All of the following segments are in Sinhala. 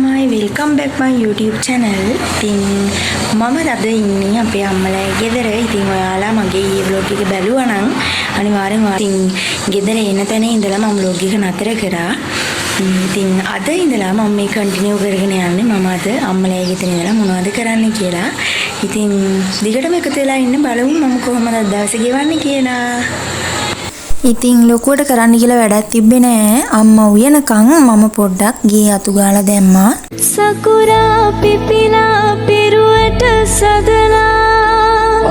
ළමයි welcome back my YouTube channel. ඉතින් මම අද ඉන්නේ අපේ අම්මලාගේ ගෙදර. ඉතින් ඔයාලා මගේ ඊයේ vlog එක බැලුවා නම් අනිවාර්යෙන් ඉතින් ගෙදර එන තැන ඉඳලා මම vlog එක නතර කරා. ඉතින් අද ඉඳලා මම මේ කන්ටිනියු කරගෙන යන්නේ. මම අද අම්මලාගේ ගෙදර ඉඳලා මොනවද කරන්න කියලා. ඉතින් දිගටම එකතු වෙලා ඉන්න බලමු මම කොහොමද දවස ගෙවන්නේ කියලා. ඉතින් ලොකුවට කරන්න කියලා වැඩක් තිබ්බේ නෑ. අම්මා උයනකම් මම පොඩ්ඩක් ගේ අතු ගාලා දැම්මා. සකුරා පිපිලා පිරුවට සදලා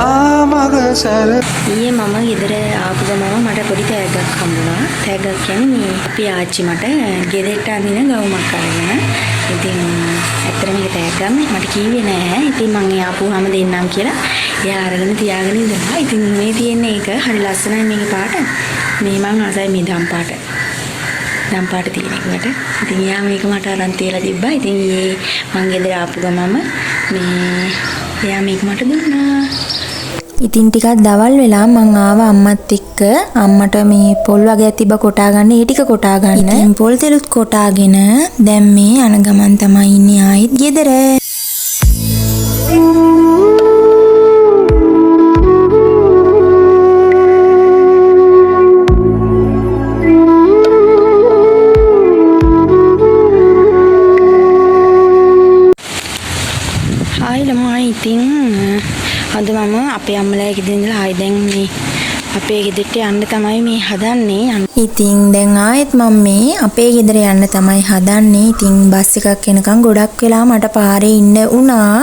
ආමගසල ඊයේ මම ගෙදර ආපු ගමන් මට පොඩි තෑග්ගක් හම්බුණා. තෑග්ගක් කියන්නේ මේ අපි ආච්චි මට ගෙදරට අඳින ගවුමක් අරගෙන. ඉතින් ඇත්තටම මේක තෑග්ගක් මට කිව්වේ නෑ. ඉතින් මම ආපුවාම දෙන්නම් කියලා එයා අරගෙන තියාගෙන ඉඳලා. ඉතින් මේ තියෙන්නේ ඒක හරි ලස්සනයි මේකේ පාට. මේ මං ආසයි මේ දම් පාට තියෙන එකට. ඉතින් එයා මේක මට අරන් තියලා තිබ්බා. ඉතින් ඊයේ මං ගෙදර ආපු ගමම මේ එයා මේක මට දුන්නා. ඉතින් ටිකක් දවල් වෙලා මං ආවා අම්මත් එක්ක. අම්මට මේ පොල් වගේ තිබ්බ කොටා ගන්න. ඒ ටික කොටා ගන්න. ඉතින් පොල් තෙලුත් කොටාගෙන දැන් මේ යන ගමන් තමයි ඉන්නේ ආයෙත් ගෙදර. ඉතින් අද මම අපේ අම්මලාගේ ගෙදර ඉඳලා ආයෙ දැන් මේ අපේ ගෙදරට යන්න තමයි මේ හදන්නේ. ඉතින් දැන් ආයෙත් මම මේ අපේ ගෙදර යන්න තමයි හදන්නේ. ඉතින් බස් එකක් එනකන් ගොඩක් වෙලා මට පාරේ ඉන්න වුණා.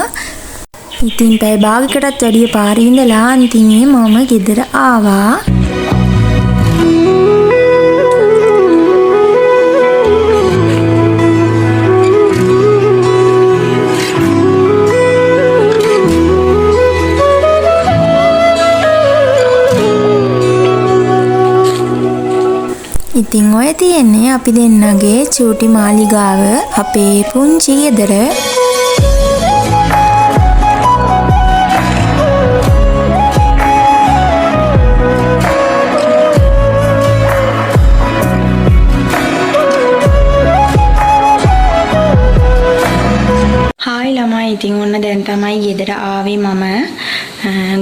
ඉතින් පැය භාගයකටත් වැඩිය පාරේ ඉඳලා අන්තිමේ මම ගෙදර ආවා. ඉතින් ඔය තියෙන්නේ අපි දෙන්නගේ චූටි මාලිගාව අපේ පුංචි ගෙදර. හායි ළමයි, ඉතින් ඔන්න දැන් තමයි ගෙදර ආවේ මම.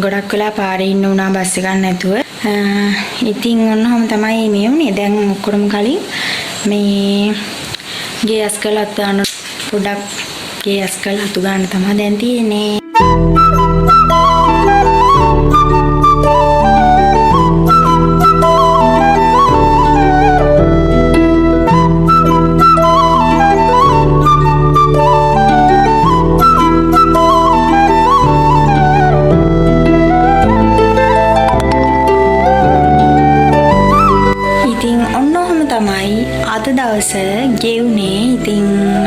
ගොඩක් වෙලා පාරේ ඉන්න උනා බස් එකක් නැතුව. ඉතින් ඔන්නම තමයි මේ වුනේ. දැන් ඔක්කොම කලින් මේ ගේ අස්කලත් දාන පොඩක් ගේ අස්කල අතු ගන්න තමයි දැන් තියෙන්නේ. අද දවස ගෙවුනේ. ඉතින්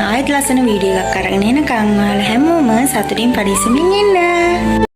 ආයෙත් ලස්සන වීඩියෝ එකක් අරගෙන එනකන් ඔයාලා හැමෝම සතුටින් පරිස්සමින් ඉන්න.